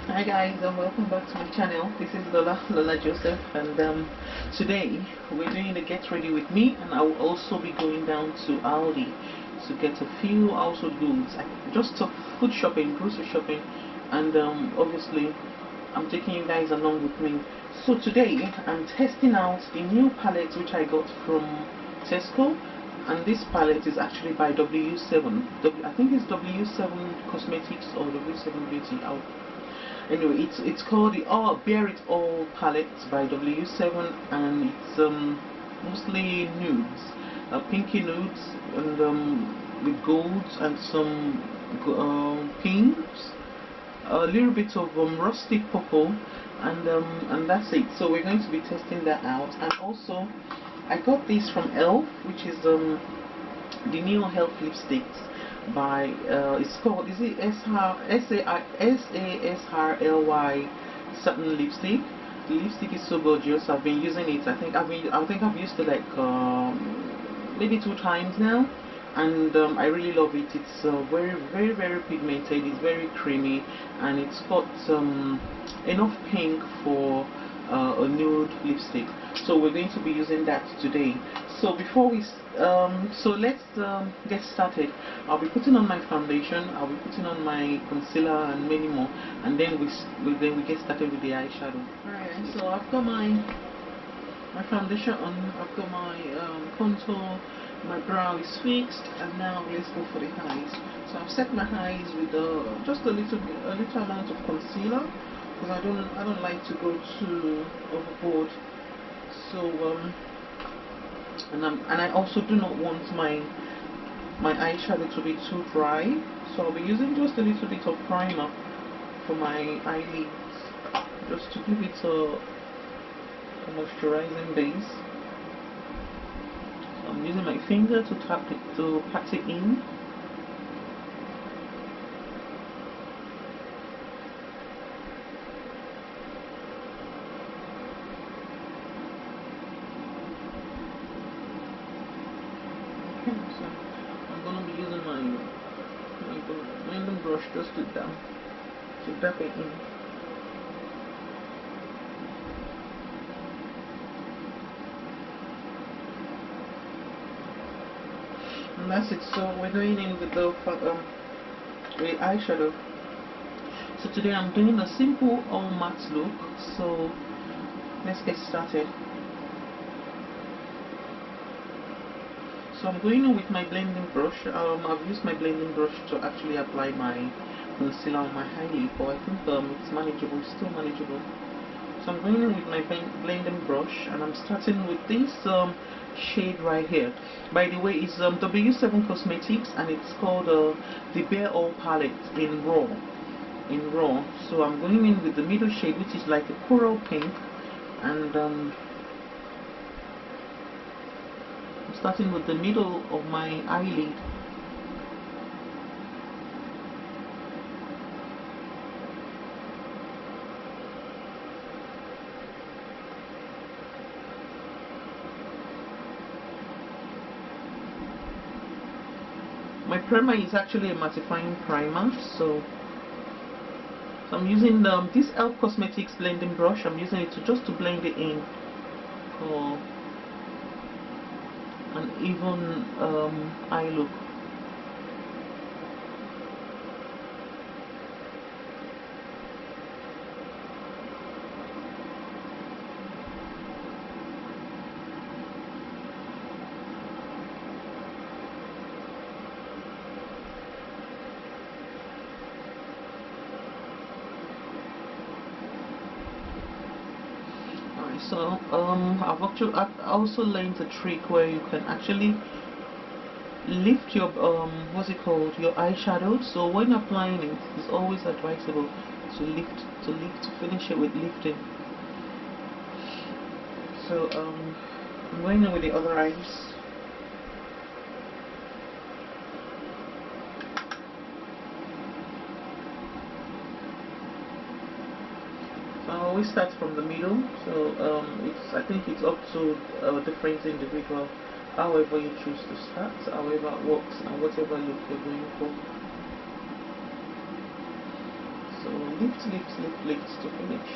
Hi guys, and welcome back to my channel. This is Lola Joseph, and today we're doing the get ready with me, and I will also be going down to Aldi to get a few household goods, just food shopping, grocery shopping, and obviously I'm taking you guys along with me. So today I'm testing out the new palette which I got from Tesco, and this palette is actually by W7. I think it's W7 Cosmetics or W7 Beauty. Anyway, it's called the Bear It All palette by W7, and it's mostly nudes, pinky nudes, and with golds and some pinks, a little bit of rustic purple, and that's it. So we're going to be testing that out. And also I got this from E.L.F, which is the new health lipsticks by it's called, is it Srsly Satin lipstick. The lipstick is so gorgeous. I've been using it. I think I've used it like maybe 2 times now, and I really love it. It's very pigmented. It's very creamy, and it's got enough pink for a nude lipstick. So we're going to be using that today. So before we let's get started. I'll be putting on my foundation, I'll be putting on my concealer and many more, and then we get started with the eyeshadow. Alright, so I've got my foundation on, I've got my contour, my brow is fixed, and now let's go for the eyes. So I've set my eyes with just a little amount of concealer, because I don't like to go too overboard. So and I also do not want my eyeshadow to be too dry, so I'll be using just a little bit of primer for my eyelids, just to give it a moisturizing base. So I'm using my finger to pat it in. So I'm gonna be using my blending brush just to dab it in. And that's it. So we're going in with the eyeshadow. So today I'm doing a simple all matte look. So let's get started. So I'm going in with my blending brush. I've used my blending brush to actually apply my concealer on my eyelid, but I think it's manageable, still manageable. So I'm going in with my blending brush, and I'm starting with this shade right here. By the way, it's W7 Cosmetics, and it's called the Bear It All palette in raw. So I'm going in with the middle shade, which is like a coral pink, and I'm starting with the middle of my eyelid. My primer is actually a mattifying primer, so I'm using this E.L.F Cosmetics blending brush. I'm using it just to blend it in for an even eye look. So I've also learned a trick where you can actually lift your what's it called, your eyeshadow. So when applying it, it's always advisable to finish it with lifting. So I'm going in with the other eyes. I always start from the middle, so I think it's up to different individual, however you choose to start, however it works, and whatever look you're going for. So lift, lift, lift, lift to finish.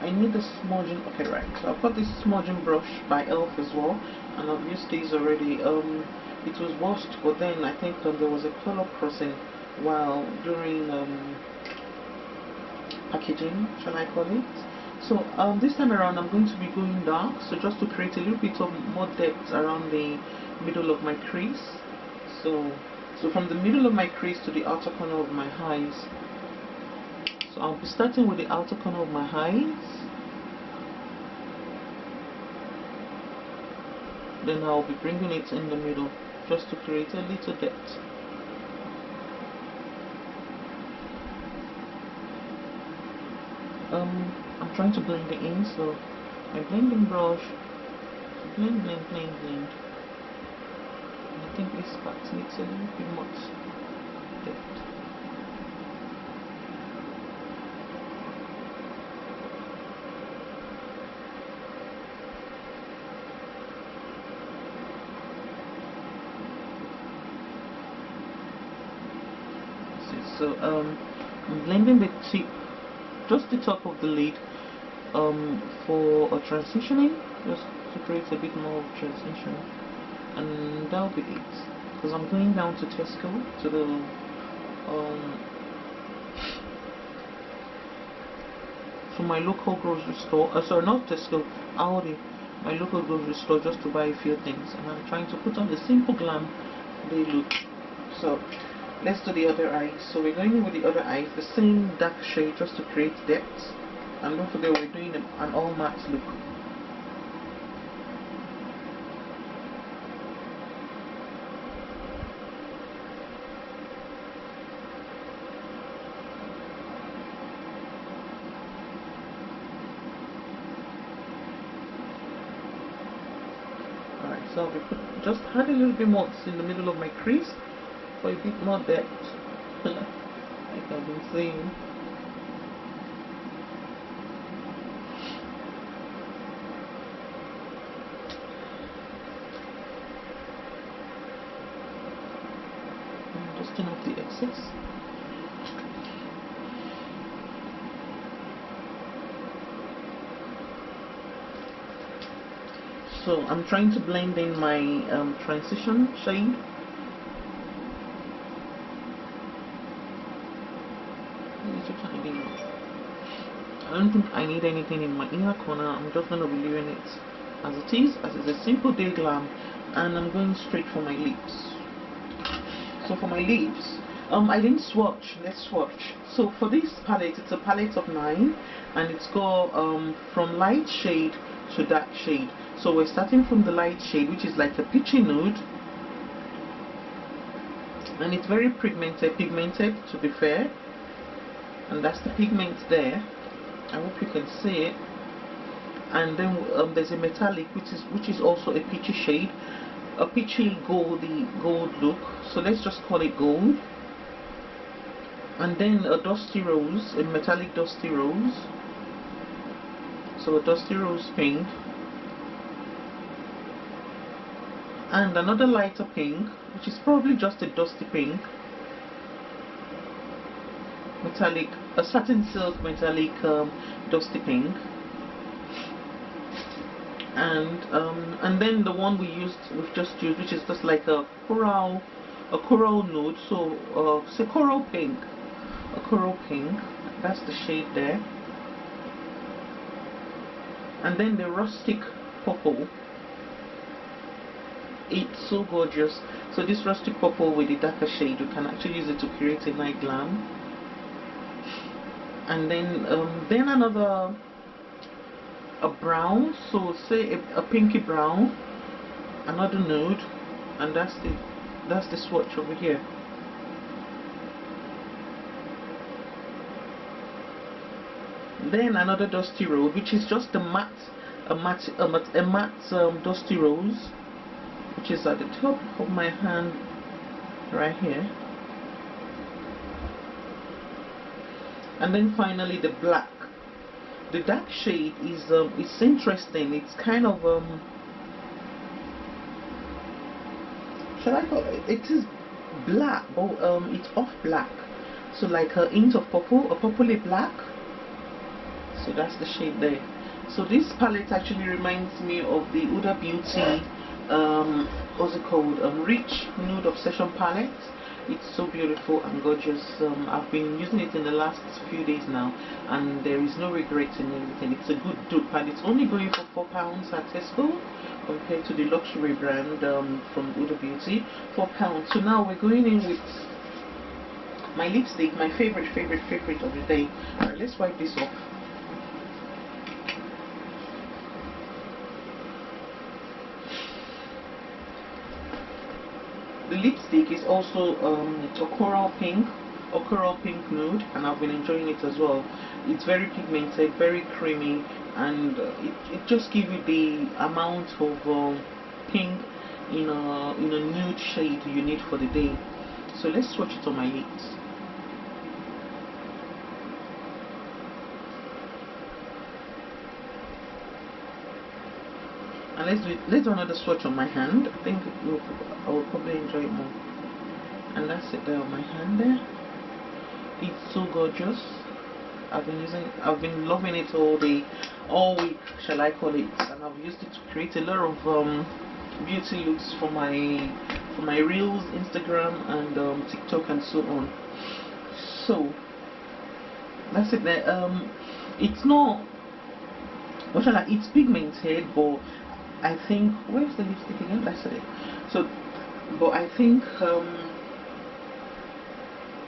I need the smudging. Okay, right. So I've got this smudging brush by E.L.F as well, and I've used these already. It was washed, but then I think there was a color crossing while during packaging, shall I call it? So this time around I'm going to be going dark, so just to create a little bit of more depth around the middle of my crease. So from the middle of my crease to the outer corner of my eyes. So I'll be starting with the outer corner of my eyes. Then I'll be bringing it in the middle just to create a little depth. I'm trying to blend it in, so my blending brush, blend, blend, blend, blend. And I think this part needs a little bit much depth. So I'm blending the tip, just the top of the lid, for a transitioning, just to create a bit more of transition, and that'll be it. Because I'm going down to Tesco, to the to my local grocery store. Sorry, not Tesco, Aldi, my local grocery store, just to buy a few things, and I'm trying to put on the simple glam day look. So let's do the other eye. So we're going in with the other eye, the same dark shade, just to create depth. And don't forget, we're doing an all matte look. Alright, so we just add a little bit more in the middle of my crease for a bit more depth, like I've been saying. I'm dusting off the excess. So I'm trying to blend in my transition shade. I don't think I need anything in my inner corner. I'm just going to be leaving it as it is, as it's a simple day glam, and I'm going straight for my lips. So for my lips, I didn't swatch. Let's swatch. So for this palette, it's a palette of 9, and it's got from light shade to dark shade. So we're starting from the light shade, which is like a peachy nude, and it's very pigmented to be fair, and that's the pigment there. I hope you can see it. And then there's a metallic, which is also a peachy shade, a peachy gold look. So let's just call it gold. And then a dusty rose, a metallic dusty rose. So a dusty rose pink, and another lighter pink, which is probably just a dusty pink, metallic, a satin silk metallic dusty pink, and then the one we've just used, which is just like a coral nude. So it's a coral pink, that's the shade there. And then the rustic purple, it's so gorgeous. So this rustic purple with the darker shade, you can actually use it to create a night glam. and then another a brown, so say a pinky brown, another nude, and that's the swatch over here. Then another dusty rose, which is just a matte dusty rose, which is at the top of my hand right here. And then finally the black. The dark shade is it's interesting. It's kind of shall I call it? It is black, but it's off black. So like a hint of purple, a purpley black. So that's the shade there. So this palette actually reminds me of the Huda Beauty what's it called, Rich Nude Obsession palette. It's so beautiful and gorgeous. I've been using it in the last few days now, and there is no regret in anything. It's a good dupe, and it's only going for £4 at Tesco compared to the luxury brand from Huda Beauty, £4. So now we're going in with my lipstick, my favorite of the day. Alright, let's wipe this off. The lipstick is also a coral pink nude, and I've been enjoying it as well. It's very pigmented, very creamy, and it just gives you the amount of pink in a nude shade you need for the day. So let's swatch it on my lips. And let's do another swatch on my hand. I think I will probably enjoy it more. And that's it there on my hand there. It's so gorgeous. I've been loving it all week, shall I call it, and I've used it to create a lot of beauty looks for my reels, Instagram and TikTok and so on. So that's it there. It's not, what shall I, it's pigmented, but I think, where's the lipstick again? That's it. So, but I think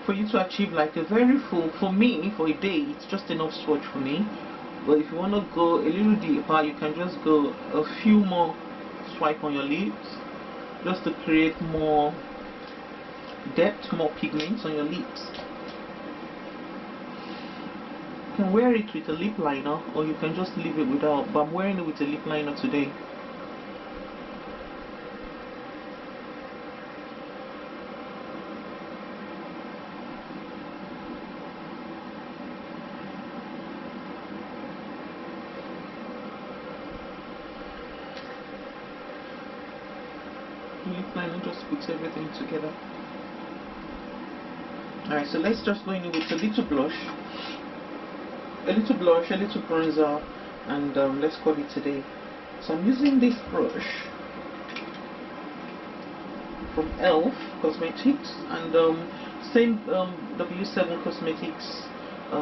for you to achieve like a very full, for me, for a day, it's just enough swatch for me. But if you want to go a little deeper, you can just go a few more swipe on your lips, just to create more depth, more pigments on your lips. You can wear it with a lip liner, or you can just leave it without, but I'm wearing it with a lip liner today. Lip liner just puts everything together. Alright, so let's just go in with a little blush, a little bronzer, and let's call it today. So I'm using this brush from E.L.F. Cosmetics, and same W7 Cosmetics,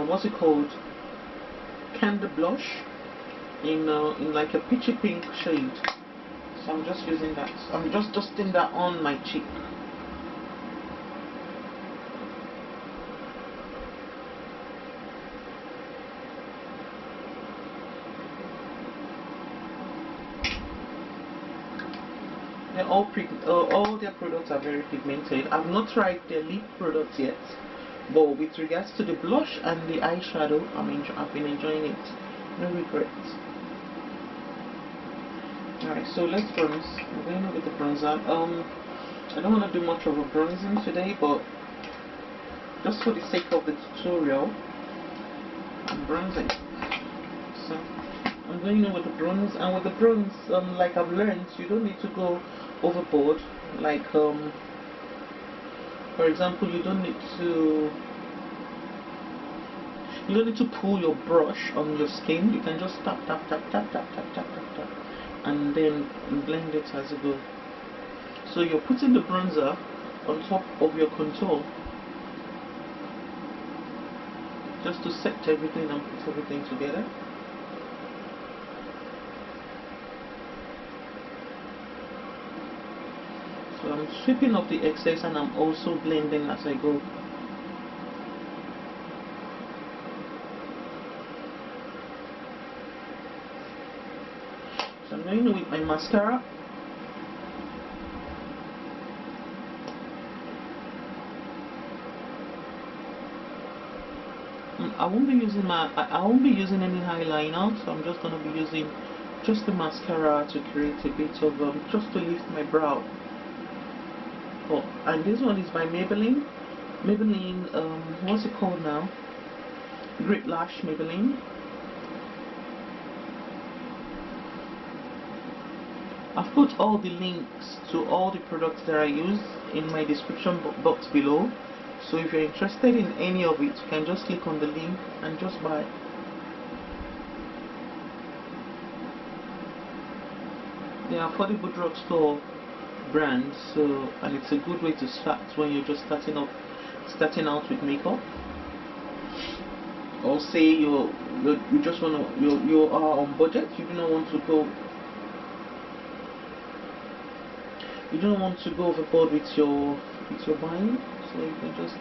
what's it called, Candle Blush in like a peachy pink shade. So I'm just using that. I'm just dusting that on my cheek. All their products are very pigmented. I've not tried their lip products yet, but with regards to the blush and the eyeshadow, I've been enjoying it. No regrets. Alright, so let's bronze. I'm going with the bronzer. I don't want to do much of a bronzing today, but just for the sake of the tutorial, I'm bronzing. So I'm going in with the bronze, and with the bronze, like I've learned, you don't need to go overboard. Like for example, you don't need to pull your brush on your skin. You can just tap, and then blend it as you go. So you're putting the bronzer on top of your contour, just to set everything and put everything together. So I'm sweeping up the excess, and I'm also blending as I go. So I'm going with my mascara. I won't be using any eyeliner, so I'm just gonna be using just the mascara to create a bit of just to lift my brow. Oh, and this one is by Maybelline. What's it called now? Grip Lash Maybelline. I've put all the links to all the products that I use in my description box below. So if you're interested in any of it, you can just click on the link and just buy. They are affordable drugstore brands, so and it's a good way to start when you're just starting out with makeup. Or say you just you are on budget, you do not want to go overboard with your buying, so you can just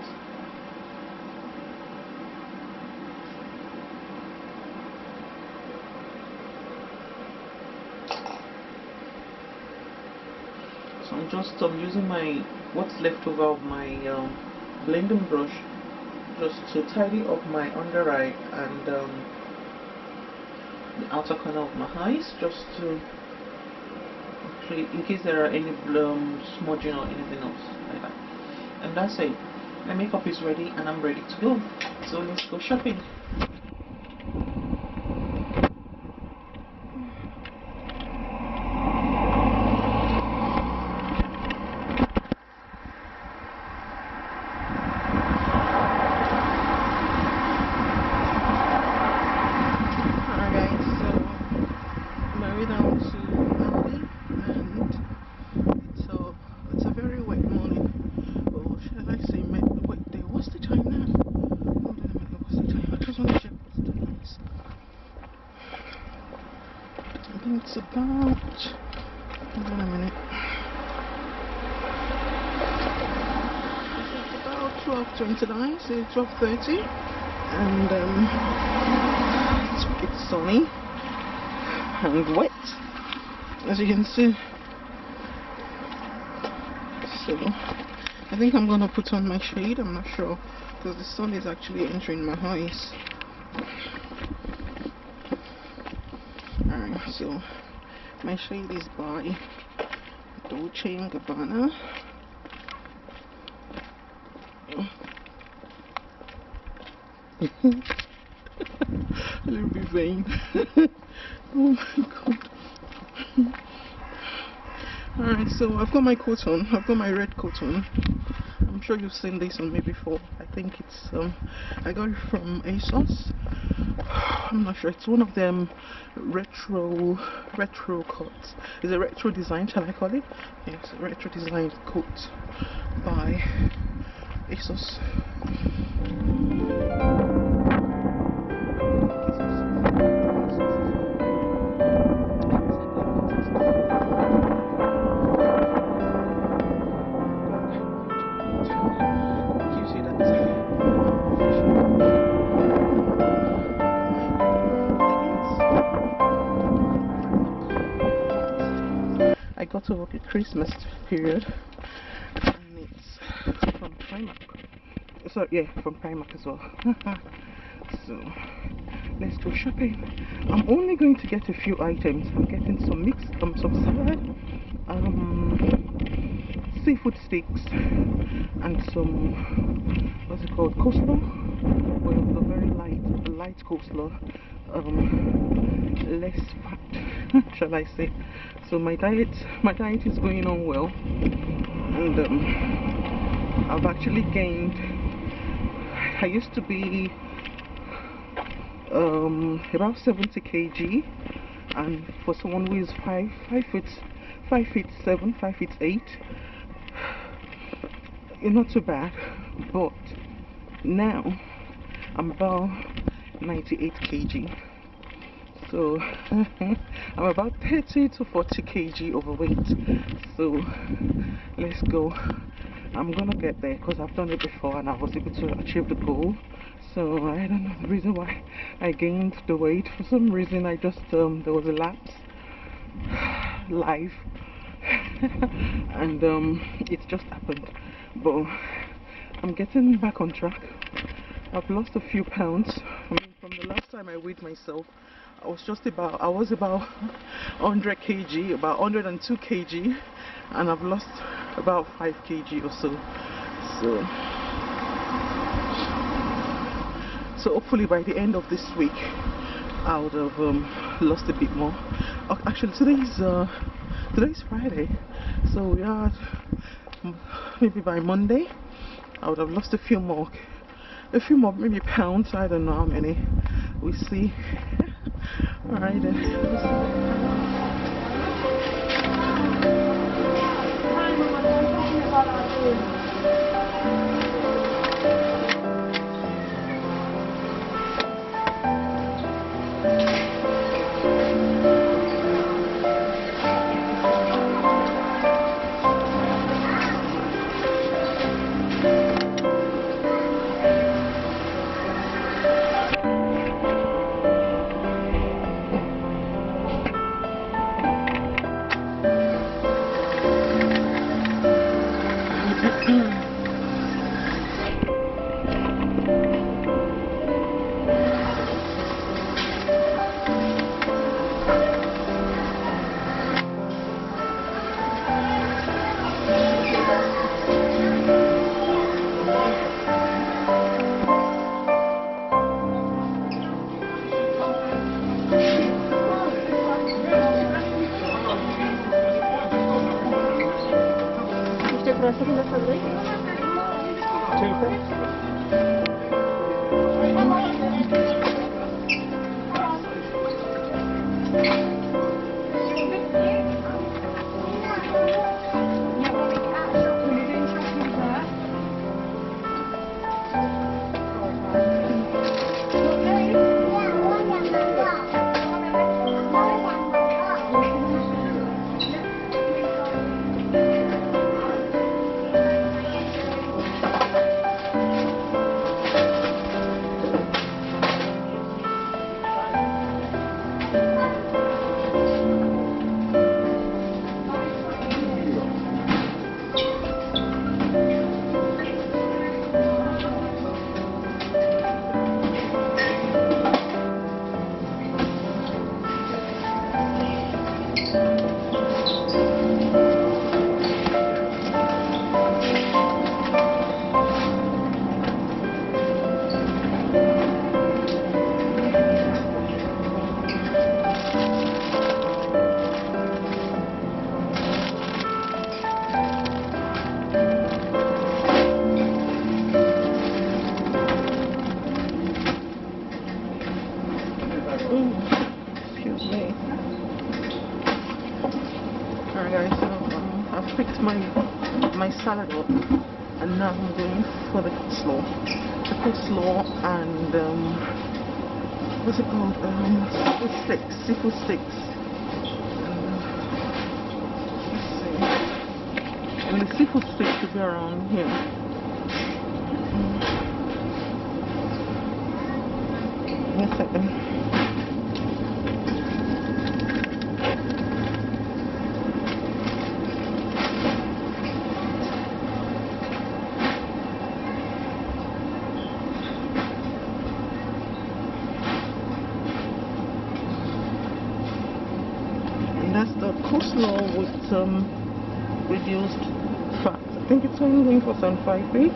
I'm using my what's left over of my blending brush just to tidy up my under eye and the outer corner of my eyes, just to in case there are any smudging or anything else like that. And that's it. My makeup is ready and I'm ready to go. So let's go shopping. It's about, hold on a minute, it's about 12:29, so 12:30, and it's sunny and wet, as you can see. So I think I'm gonna put on my shade. I'm not sure because the sun is actually entering my eyes. Alright, so my shade is by Dolce & Gabbana. A little bit vain. Oh my god. Alright, so I've got my coat on. I've got my red coat on. I'm sure you've seen this on me before. I think it's I got it from ASOS. I'm not sure, it's one of them retro coats. It's a retro design, shall I call it? Yes, a retro design coat by ASOS. I got to work at Christmas period, and it's from Primark. So yeah, from Primark as well. So let's go shopping. I'm only going to get a few items. I'm getting some mixed, some salad, seafood sticks, and some what's it called, coleslaw. Well, a very light coleslaw. Less fat, shall I say. So my diet is going on well, and I've actually gained. I used to be about 70 kg, and for someone who is 5'7", 5'8", it's not too bad. But now I'm about 98 kg. So I'm about 30 to 40 kg overweight. So let's go. I'm gonna get there because I've done it before and I was able to achieve the goal. So I don't know the reason why I gained the weight. For some reason I just there was a lapse. live. And it's just happened, but I'm getting back on track. I've lost a few pounds. I mean, from the last time I weighed myself, I was about 100 kg, about 102 kg, and I've lost about 5 kg or so. So hopefully by the end of this week I would have lost a bit more. Actually, today's Friday, so yeah, maybe by Monday I would have lost a few more maybe pounds. I don't know how many. We see. All right then. Excuse me. Alright guys, so I've picked my salad up, and now I'm going for the coleslaw. The coleslaw and what's it called? Seafood sticks. Let's see. And the seafood sticks should be around here. Wait a second. That's the coleslaw with reduced fat. I think it's only going for 75p.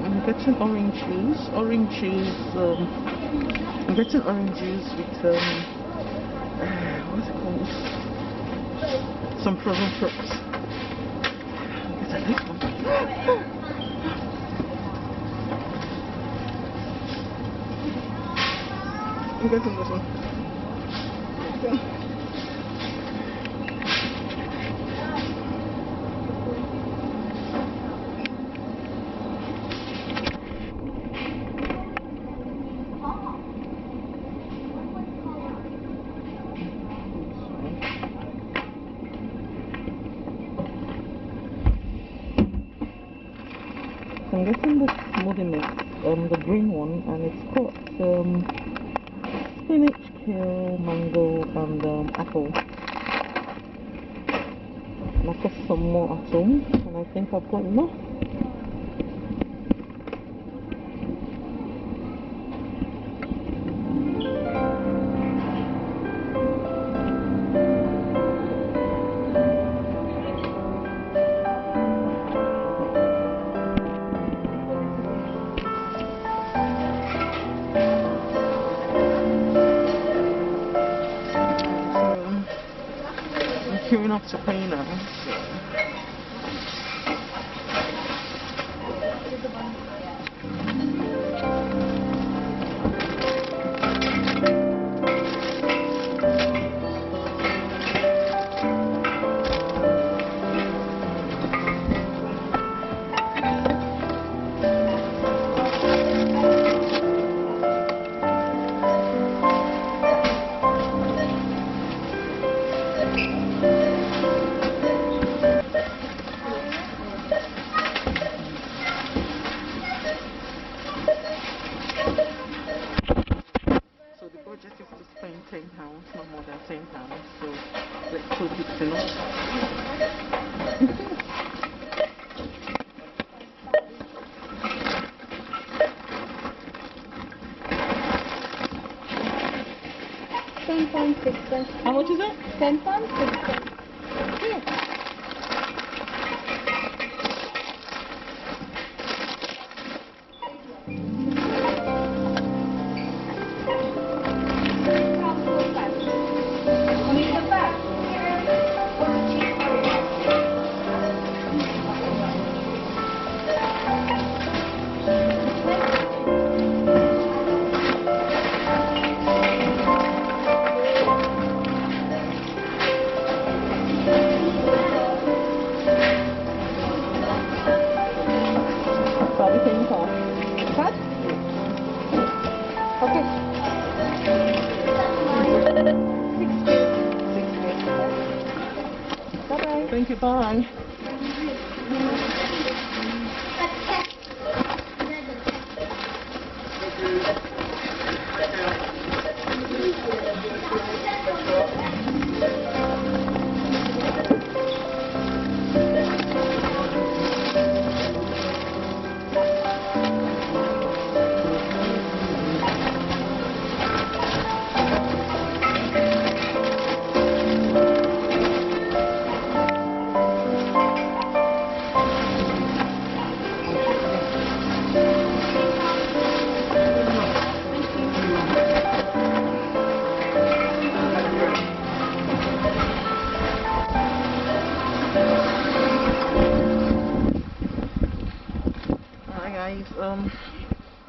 I'm getting orange juice. I'm getting orange juice with what's it called? Some frozen fruits. This one. I'm getting this one. Okay. I'm getting this smoothie mix, the green one, and it's got spinach, kale, mango, and apple. And I've got some more at home, and I think I've got enough. Queuing up to pay now. £10, not more than £10, so let's hope it's enough. £10.06. How much is it? £10.06. Thank you, bye.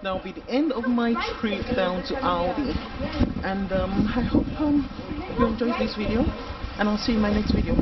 That'll be the end of my trip down to Aldi, and I hope you enjoyed this video, and I'll see you in my next video.